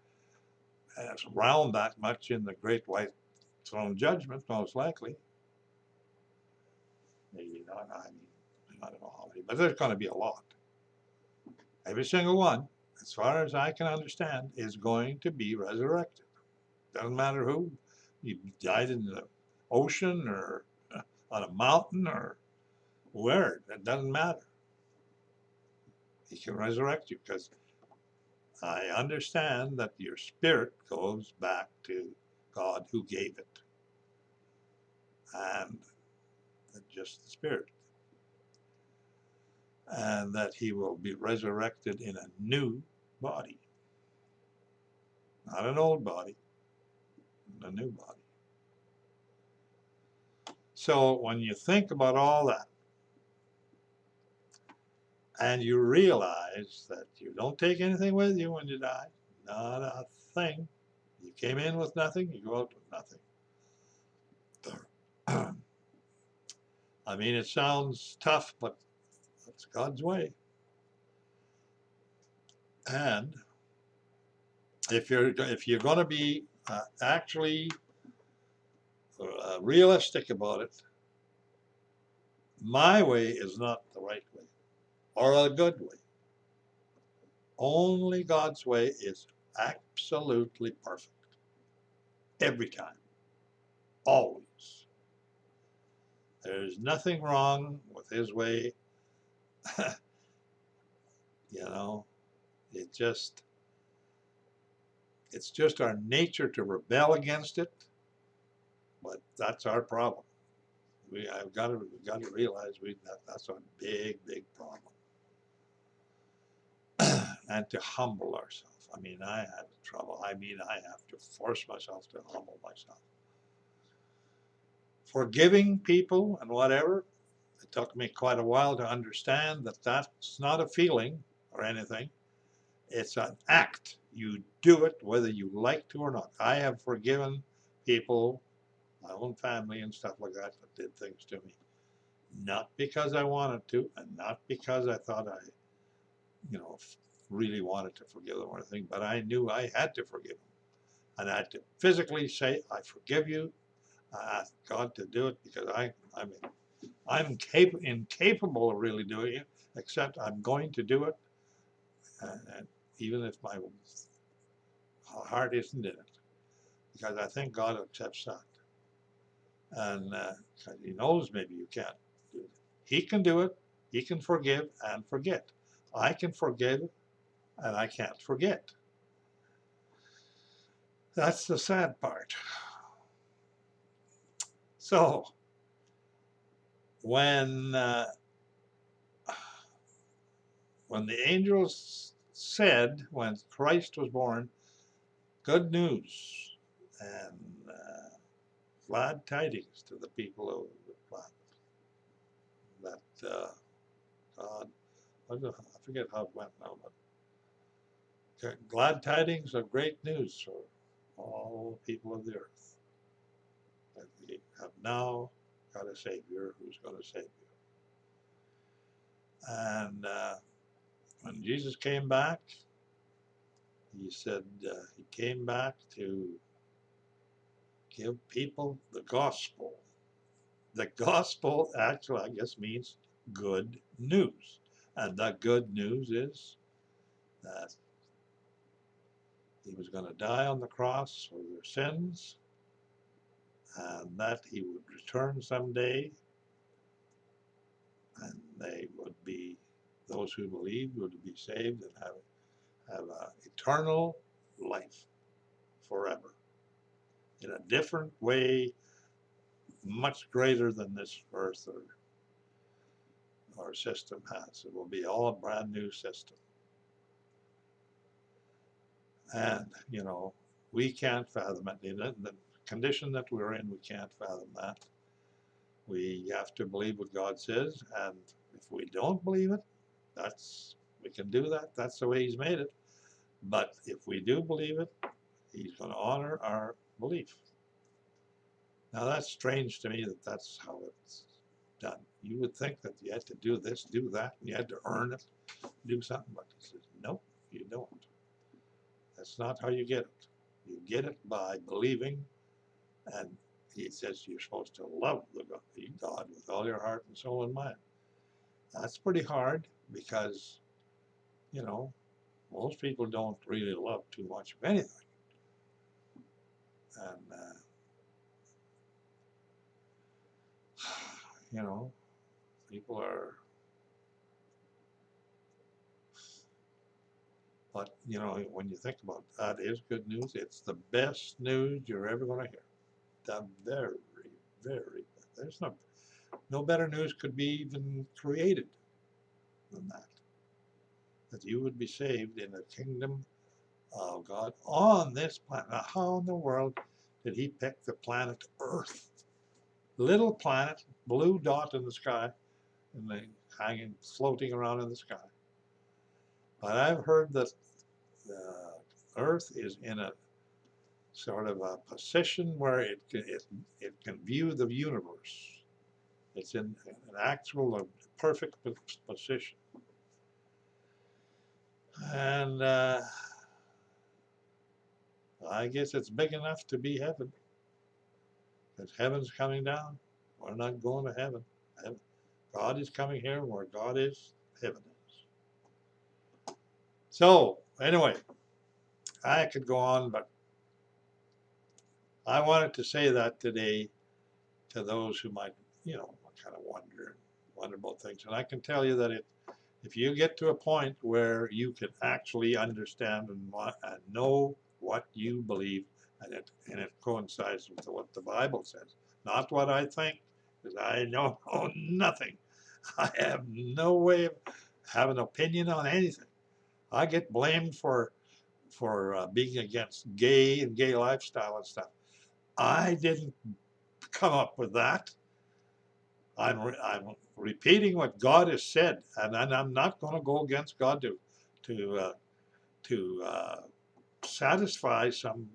[SPEAKER 1] it's around that much in the great white throne judgment, most likely. Maybe not, I don't know how many, but there's going to be a lot. Every single one, as far as I can understand, is going to be resurrected. Doesn't matter who. You died in the ocean or on a mountain or where. It doesn't matter. He can resurrect you, because I understand that your spirit goes back to God who gave it. And just the spirit. And that he will be resurrected in a new body. Not an old body, a new body. So when you think about all that, and you realize that you don't take anything with you when you die, not a thing. You came in with nothing, you go out with nothing. I mean, it sounds tough, but that's God's way. And if you're going to be actually realistic about it, my way is not the right way or a good way. Only God's way is absolutely perfect. Every time. Always. There's nothing wrong with his way. You know, it's just our nature to rebel against it, but that's our problem. We've got to realize that's a big, big problem. And to humble ourselves. I mean, I had trouble. I mean, I have to force myself to humble myself. Forgiving people and whatever, it took me quite a while to understand that that's not a feeling or anything. It's an act. You do it whether you like to or not. I have forgiven people, my own family and stuff like that did things to me. Not because I wanted to, and not because I thought I, really wanted to forgive them or anything, but I knew I had to forgive them. And I had to physically say, I forgive you. I asked God to do it because I'm incapable of really doing it, except I'm going to do it, and even if my heart isn't in it, because I think God accepts that. And he knows maybe you can't do it. He can do it. He can forgive and forget. I can forgive and I can't forget. That's the sad part. So when uh, when the angels said, when Christ was born, good news and glad tidings to the people of the planet, that God, I forget how it went now, but glad tidings of great news for all people of the earth, that we have now got a Savior who's going to save you. And when Jesus came back, he said he came back to give people the gospel. The gospel actually, I guess, means good news. And that good news is that he was going to die on the cross for their sins, and that he would return someday, and they would be, those who believed would be saved and have eternal life forever in a different way, much greater than this earth or our system has. It will be all a brand new system. And, we can't fathom it. In the condition that we're in, we can't fathom that. We have to believe what God says, and if we don't believe it, we can do that. That's the way he's made it. But if we do believe it, he's going to honor our belief. Now that's strange to me that that's how it's done. You would think that you had to do this, do that, and you had to earn it, do something, but he says, nope, you don't. That's not how you get it. You get it by believing, and he says you're supposed to love God with all your heart and soul and mind. That's pretty hard because, most people don't really love too much of anything. And, people are, but, when you think about it, that is good news. It's the best news you're ever going to hear. The very, very, there's no better news could be even created than that. That you would be saved in the kingdom of God on this planet. Now, how in the world did he pick the planet Earth? Little planet, blue dot in the sky, and they hanging, floating around in the sky. But I've heard that the Earth is in a sort of a position where it can view the universe. It's in an actual perfect position. And I guess it's big enough to be heaven. Because heaven's coming down. We're not going to heaven. God is coming here. Where God is, heaven is. So, anyway, I could go on, but I wanted to say that today to those who might, kind of wonder about things. And I can tell you that if you get to a point where you can actually understand and know what you believe, and it coincides with what the Bible says, not what I think, because I know nothing. I have no way of having an opinion on anything. I get blamed for being against gay lifestyle and stuff. I didn't come up with that. I'm repeating what God has said, and I'm not going to go against God to satisfy somebody's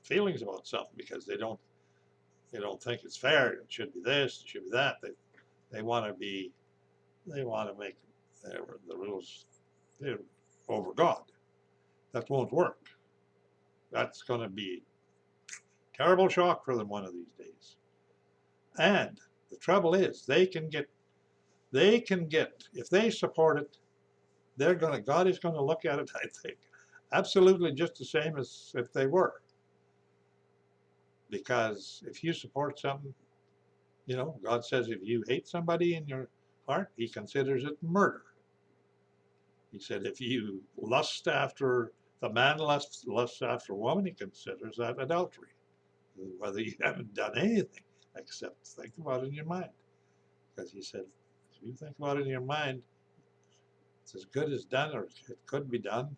[SPEAKER 1] feelings about something because they don't think it's fair. It should be this, it should be that. They want to make the rules over God. That won't work. That's going to be a terrible shock for them one of these days. And the trouble is, if they support it, God is going to look at it, I think, absolutely just the same as if they were. Because if you support something, God says if you hate somebody in your heart, he considers it murder. He said if you the man lusts after a woman, he considers that adultery. Whether you haven't done anything except think about it in your mind. Because he said, if you think about it in your mind, it's as good as done, or it could be done.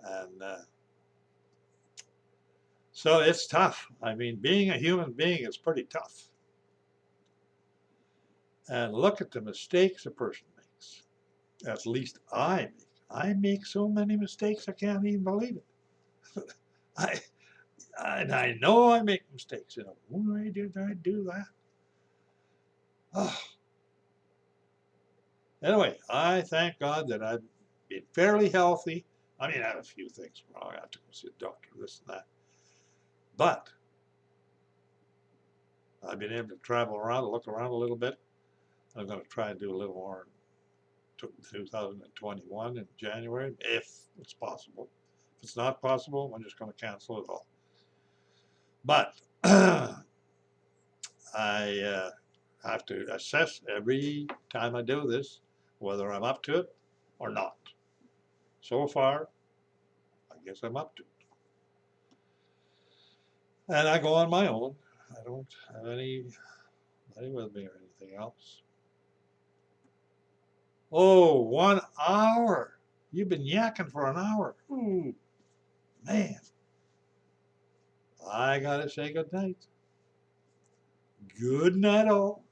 [SPEAKER 1] And so it's tough. I mean, being a human being is pretty tough. And look at the mistakes a person makes. At least I make. I make so many mistakes I can't even believe it. I and I know I make mistakes. Why did I do that? Oh. Anyway, I thank God that I've been fairly healthy. I mean, I have a few things wrong. I have to go see a doctor, this and that. But I've been able to travel around, look around a little bit. I'm going to try and do a little more in 2021 in January, if it's possible. If it's not possible, I'm just going to cancel it all. But I have to assess every time I do this whether I'm up to it or not. So far, I guess I'm up to it. And I go on my own. I don't have anybody with me or anything else. Oh, 1 hour. You've been yakking for an hour. Ooh, man. I gotta say good night. Good night all.